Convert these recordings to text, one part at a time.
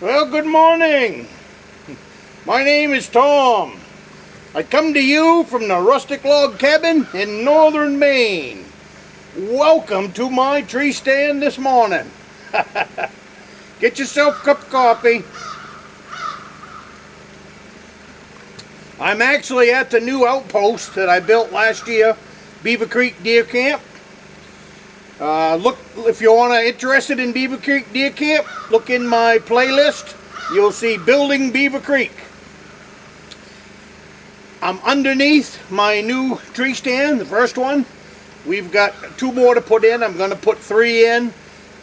Well, good morning. My name is Tom. I come to you from the Rustic log cabin in Northern Maine. Welcome to my tree stand this morning. Get yourself a cup of coffee. I'm actually at the new outpost that I built last year, Beaver Creek Deer Camp. Look, if you're interested in Beaver Creek Deer Camp, look in my playlist. You'll see Building Beaver Creek. I'm underneath my new tree stand, the first one. We've got 2 more to put in. I'm going to put 3 in,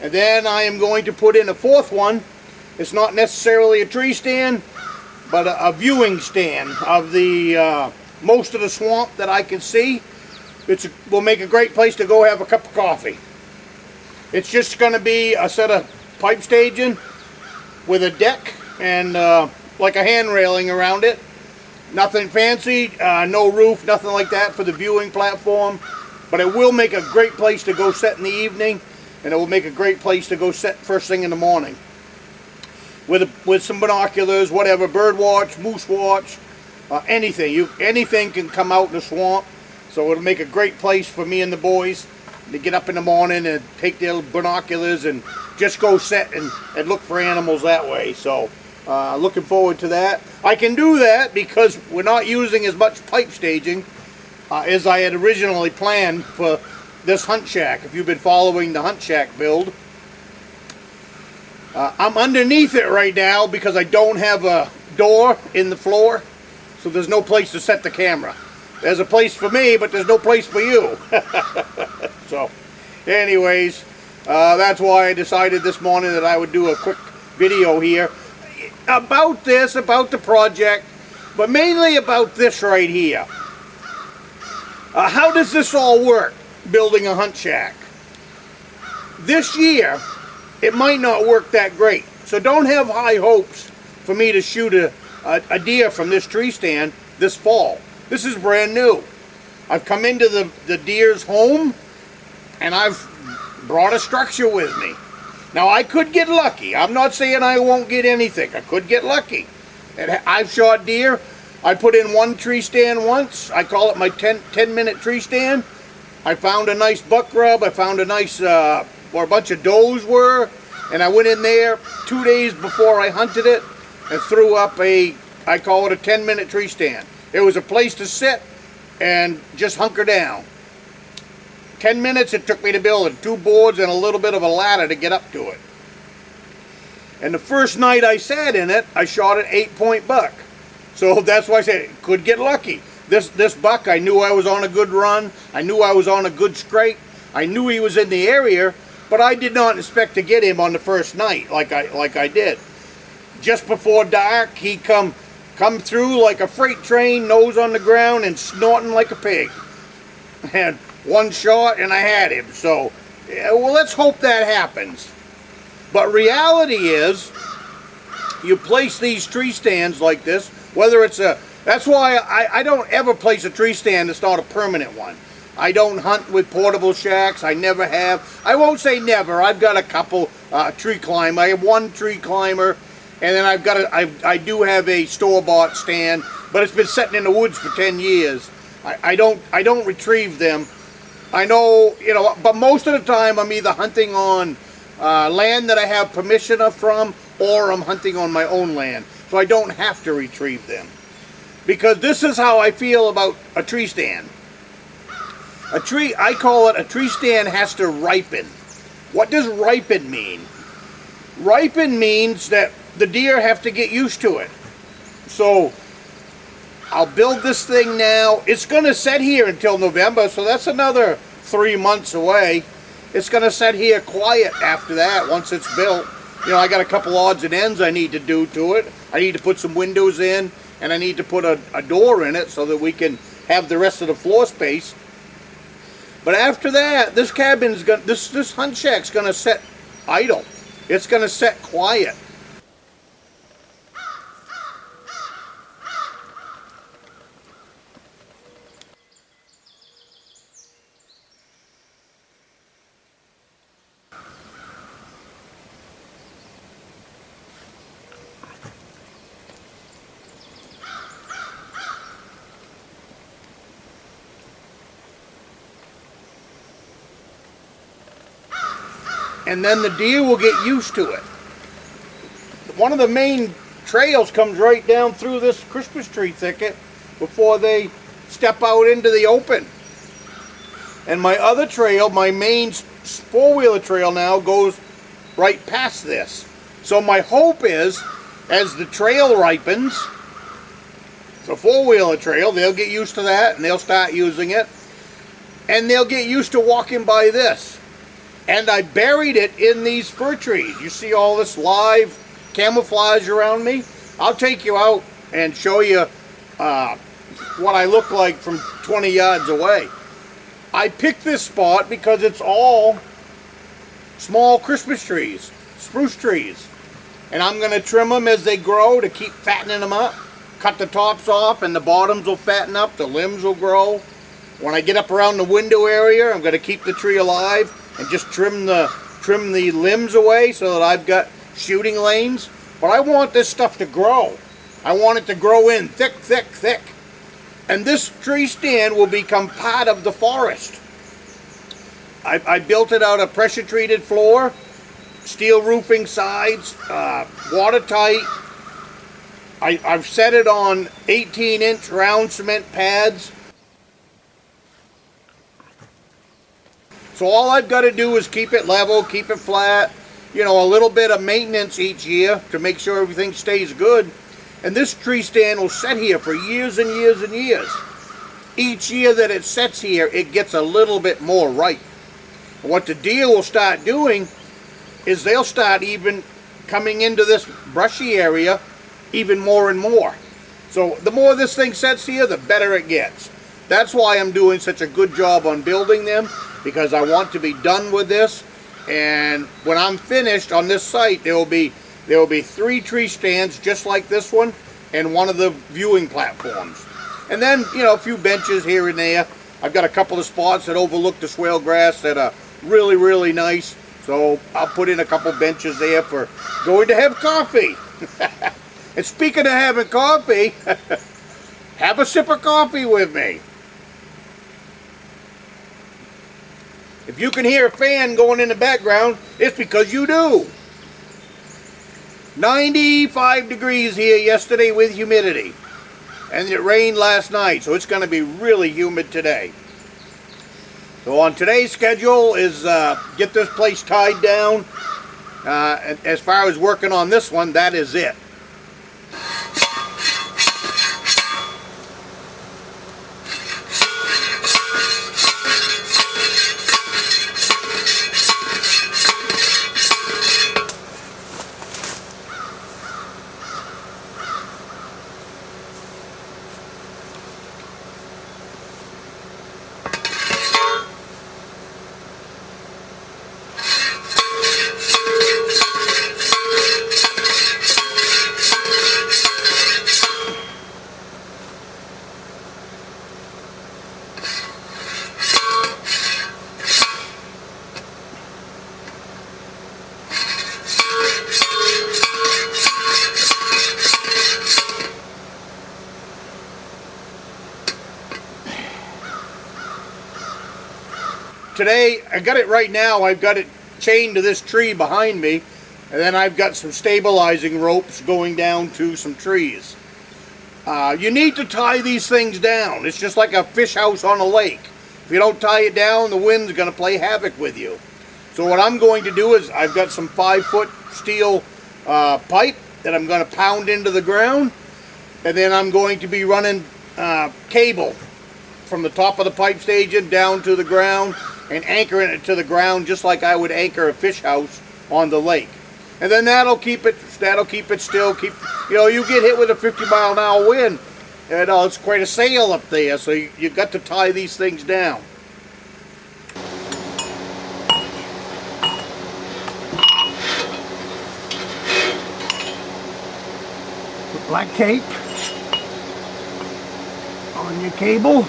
and then I am going to put in a 4th one. It's not necessarily a tree stand, but a viewing stand of the most of the swamp that I can see. Will make a great place to go have a cup of coffee. It's just going to be a set of pipe staging with a deck and like a hand railing around it. Nothing fancy, no roof, nothing like that for the viewing platform. But it will make a great place to go set in the evening, and it will make a great place to go set first thing in the morning. With some binoculars, whatever, bird watch, moose watch, anything. Anything can come out in the swamp. So it'll make a great place for me and the boys to get up in the morning and take their binoculars and just go set and look for animals that way. So looking forward to that. I can do that because we're not using as much pipe staging as I had originally planned for this hunt shack. If you've been following the hunt shack build, I'm underneath it right now because I don't have a door in the floor, so there's no place to set the camera. There's a place for me, but there's no place for you. So, anyways, that's why I decided this morning that I would do a quick video here about this, about the project, but mainly about this right here. How does this all work, building a hunt shack? This year, it might not work that great, so don't have high hopes for me to shoot a deer from this tree stand this fall. This is brand new. I've come into the deer's home, and I've brought a structure with me. Now, I could get lucky. I'm not saying I won't get anything. I could get lucky. And I've shot deer. I put in one tree stand once. I call it my 10-minute tree stand. I found a nice buck rub. I found a nice, where a bunch of does were. And I went in there 2 days before I hunted it and threw up I call it a 10-minute tree stand. It was a place to sit and just hunker down. 10 minutes it took me to build it. 2 boards and a little bit of a ladder to get up to it. And the first night I sat in it, I shot an 8-point buck. So that's why I said it could get lucky. This buck, I knew I was on a good run. I knew I was on a good scrape. I knew he was in the area, but I did not expect to get him on the first night like I did. Just before dark, he come through like a freight train, nose on the ground and snorting like a pig. And one shot and I had him. So, yeah, well, let's hope that happens. But reality is, you place these tree stands like this, whether it's that's why I don't ever place a tree stand that's not a permanent one. I don't hunt with portable shacks. I never have. I won't say never. I've got a couple tree climber. I have one tree climber. And then I do have a store-bought stand, but it's been sitting in the woods for 10 years. I don't retrieve them. I know, but most of the time I'm either hunting on land that I have permission from, or I'm hunting on my own land. So I don't have to retrieve them. Because this is how I feel about a tree stand. I call it a tree stand has to ripen. What does ripen mean? Ripen means that the deer have to get used to it. So I'll build this thing now. It's going to set here until November, so that's another 3 months away. It's going to set here quiet after that once it's built. I got a couple odds and ends I need to do to it. I need to put some windows in, and I need to put a door in it so that we can have the rest of the floor space. But after that, this hunt shack's going to set idle. It's going to set quiet. and then the deer will get used to it. One of the main trails comes right down through this Christmas tree thicket before they step out into the open. And my other trail, my main four-wheeler trail now, goes right past this. So my hope is, as the trail ripens, the four-wheeler trail, they'll get used to that and they'll start using it. And they'll get used to walking by this. And I buried it in these fir trees. You see all this live camouflage around me? I'll take you out and show you what I look like from 20 yards away. I picked this spot because it's all small Christmas trees, spruce trees. And I'm going to trim them as they grow to keep fattening them up. Cut the tops off and the bottoms will fatten up, the limbs will grow. When I get up around the window area, I'm going to keep the tree alive and just trim the limbs away so that I've got shooting lanes. But I want this stuff to grow. I want it to grow in thick, thick, thick. And this tree stand will become part of the forest. I built it out of pressure treated floor, steel roofing sides, watertight. I've set it on 18-inch round cement pads. So all I've got to do is keep it level, keep it flat, you know, a little bit of maintenance each year to make sure everything stays good. And this tree stand will sit here for years and years and years. Each year that it sits here, it gets a little bit more ripe. And what the deer will start doing is they'll start even coming into this brushy area even more and more. So the more this thing sits here, the better it gets. That's why I'm doing such a good job on building them, because I want to be done with this. And when I'm finished on this site, there will be 3 tree stands just like this one and one of the viewing platforms. And then, you know, a few benches here and there. I've got a couple of spots that overlook the swale grass that are really, really nice. So I'll put in a couple benches there for going to have coffee. And speaking of having coffee, have a sip of coffee with me. If you can hear a fan going in the background, it's because you do. 95 degrees here yesterday with humidity. And it rained last night, so it's going to be really humid today. So on today's schedule is get this place tied down. As far as working on this one, that is it. Today, I got it right now, I've got it chained to this tree behind me, and then I've got some stabilizing ropes going down to some trees. You need to tie these things down. It's just like a fish house on a lake. If you don't tie it down, the wind's going to play havoc with you. So what I'm going to do is I've got some 5-foot steel pipe that I'm going to pound into the ground, and then I'm going to be running cable from the top of the pipe station down to the ground and anchoring it to the ground just like I would anchor a fish house on the lake. And then that'll keep it still. You get hit with a 50-mile-an-hour wind, and it's quite a sail up there, so you got to tie these things down. Put black tape on your cable.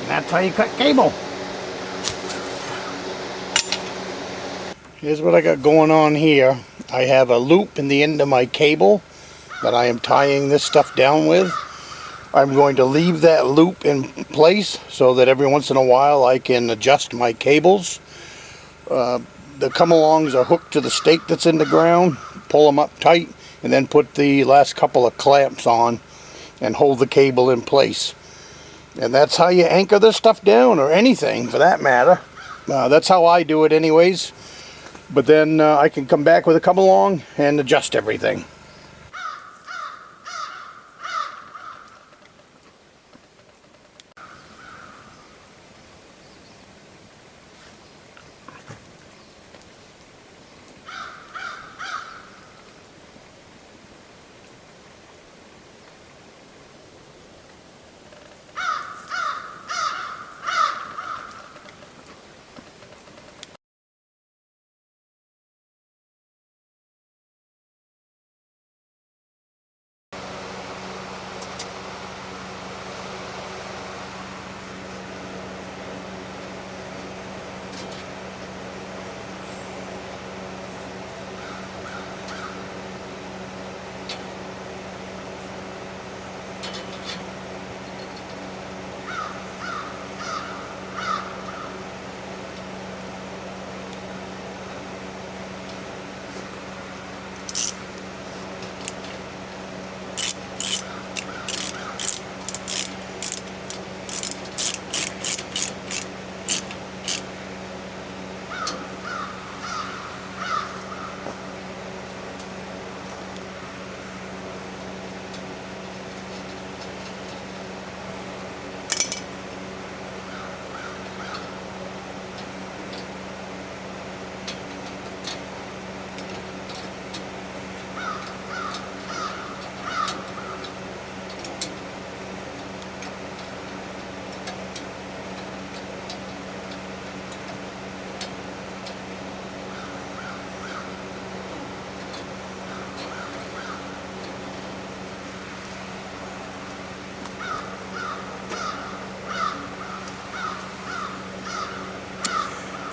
That's how you cut cable. Here's what I got going on here. I have a loop in the end of my cable that I am tying this stuff down with. I'm going to leave that loop in place so that every once in a while I can adjust my cables. The come-alongs are hooked to the stake that's in the ground, pull them up tight, and then put the last couple of clamps on and hold the cable in place. And that's how you anchor this stuff down, or anything for that matter. That's how I do it anyways. But then I can come back with a come-along and adjust everything.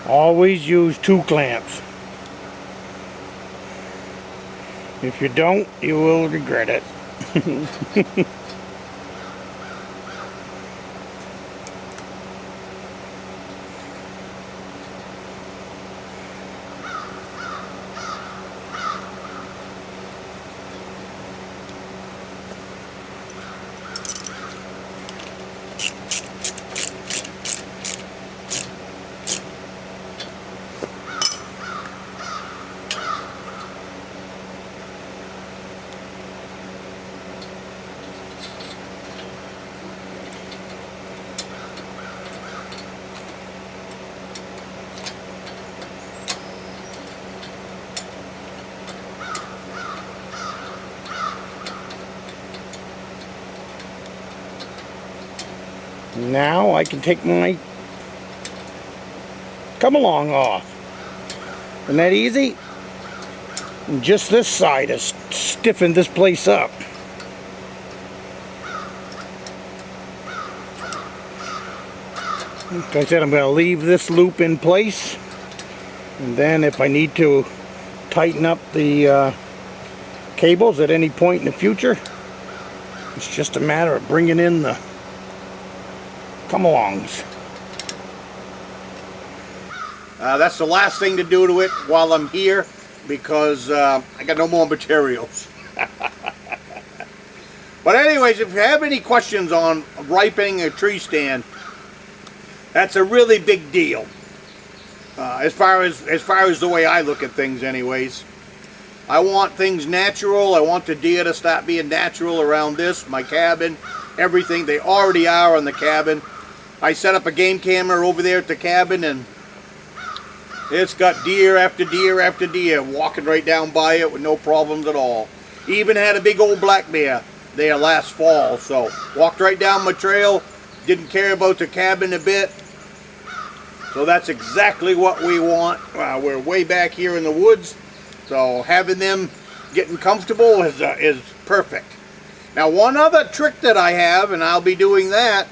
Always use 2 clamps. If you don't, you will regret it. Now I can take my come-along off. Isn't that easy? And just this side has stiffened this place up. Like I said, I'm going to leave this loop in place, and then if I need to tighten up the cables at any point in the future, it's just a matter of bringing in the come-alongs. That's the last thing to do to it while I'm here, because I got no more materials. But anyways, if you have any questions on ripening a tree stand, that's a really big deal. As far as the way I look at things anyways. I want things natural. I want the deer to start being natural around this, my cabin, everything. They already are on the cabin. I set up a game camera over there at the cabin, and it's got deer after deer after deer walking right down by it with no problems at all. Even had a big old black bear there last fall, so walked right down my trail, didn't care about the cabin a bit. So that's exactly what we want. We're way back here in the woods, so having them getting comfortable is perfect. Now, one other trick that I have, and I'll be doing that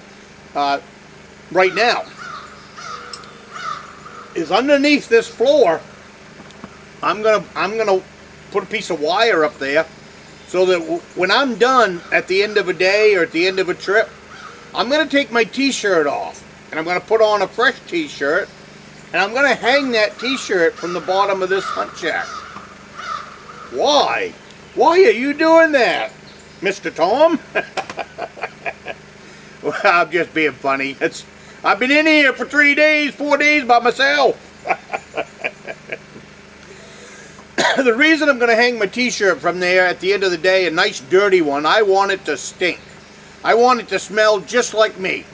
right now, is underneath this floor, I'm gonna put a piece of wire up there, so that when I'm done at the end of a day or at the end of a trip, I'm going to take my t-shirt off and I'm going to put on a fresh t-shirt, and I'm going to hang that t-shirt from the bottom of this hunt shack. Why? Why are you doing that, Mr. Tom? Well, I'm just being funny. I've been in here for 4 days by myself. The reason I'm going to hang my t-shirt from there at the end of the day, a nice dirty one, I want it to stink. I want it to smell just like me.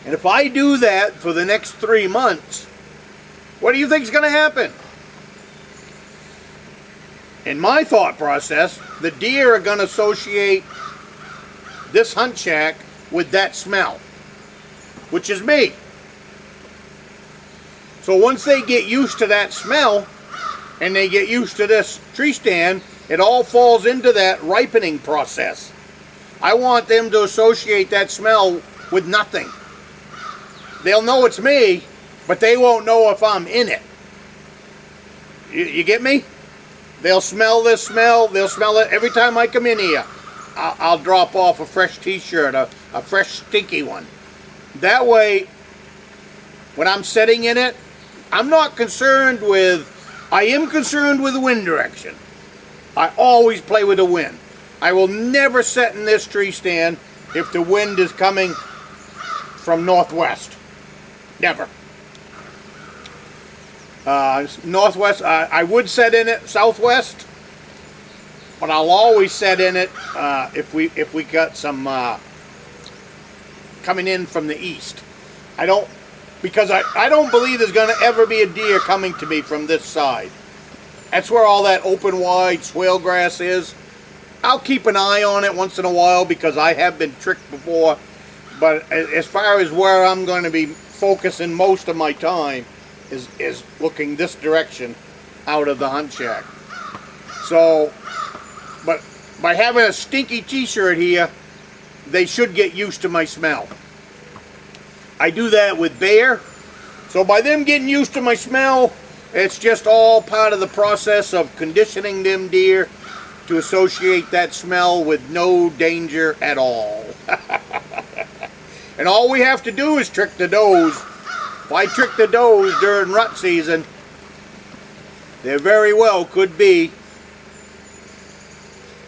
And if I do that for the next 3 months, what do you think is going to happen? In my thought process, the deer are going to associate this hunt shack with that smell, which is me. So once they get used to that smell, and they get used to this tree stand, it all falls into that ripening process. I want them to associate that smell with nothing. They'll know it's me, but they won't know if I'm in it. You get me? They'll smell this smell. They'll smell it every time I come in here. I'll drop off a fresh t-shirt, a fresh stinky one. That way, when I'm sitting in it, I'm not concerned with, I am concerned with the wind direction. I always play with the wind. I will never sit in this tree stand if the wind is coming from northwest. Never. Northwest, I would set in it southwest, but I'll always set in it if we got some coming in from the east. Because I don't believe there's going to ever be a deer coming to me from this side. That's where all that open wide swale grass is. I'll keep an eye on it once in a while because I have been tricked before, but as far as where I'm going to be focusing most of my time is looking this direction out of the hunt shack. So, but by having a stinky t-shirt here, they should get used to my smell. I do that with bear. So by them getting used to my smell, it's just all part of the process of conditioning them deer to associate that smell with no danger at all. And all we have to do is trick the does. If I trick the does during rut season, there very well could be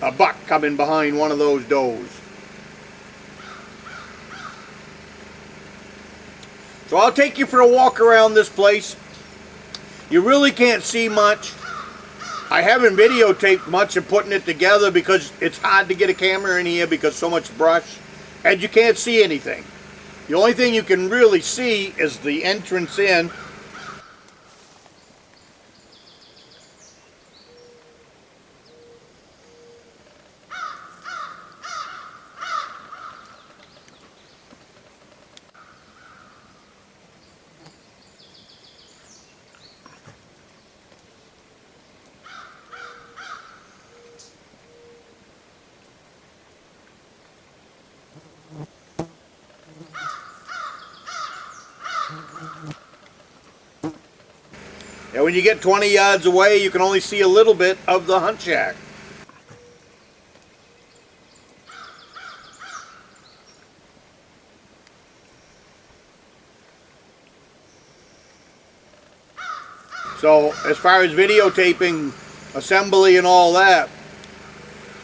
a buck coming behind one of those does. So I'll take you for a walk around this place. You really can't see much. I haven't videotaped much of putting it together because it's hard to get a camera in here because so much brush, and you can't see anything. The only thing you can really see is the entrance in. And when you get 20 yards away, you can only see a little bit of the hunt shack. So as far as videotaping, assembly and all that,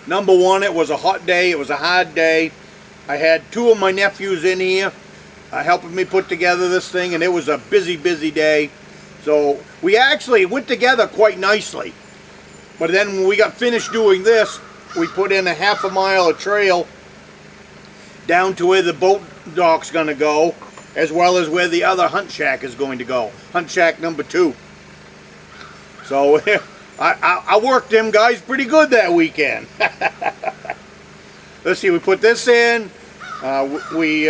number one, it was a hot day, it was a hard day. I had 2 of my nephews in here helping me put together this thing, and it was a busy, busy day. So we actually went together quite nicely. But then when we got finished doing this, we put in a half a mile of trail down to where the boat dock's going to go, as well as where the other hunt shack is going to go. Hunt shack number 2. So I worked them guys pretty good that weekend. Let's see, we put this in. We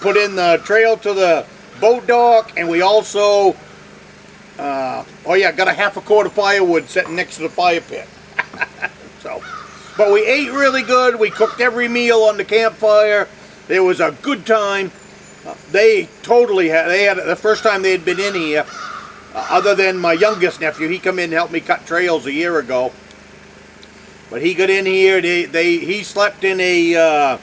put in the trail to the boat dock, and we also got a half a quart of firewood sitting next to the fire pit. But we ate really good. We cooked every meal on the campfire. It was a good time. They had the first time they had been in here, other than my youngest nephew. He come in and helped me cut trails a year ago. But he got in here. He slept in a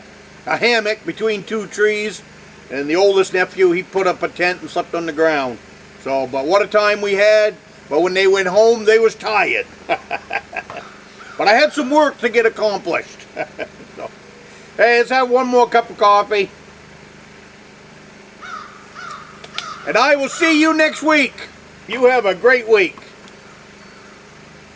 hammock between two trees, and the oldest nephew, he put up a tent and slept on the ground. So, but what a time we had. But when they went home, they was tired. But I had some work to get accomplished. So, hey, let's have one more cup of coffee. And I will see you next week. You have a great week.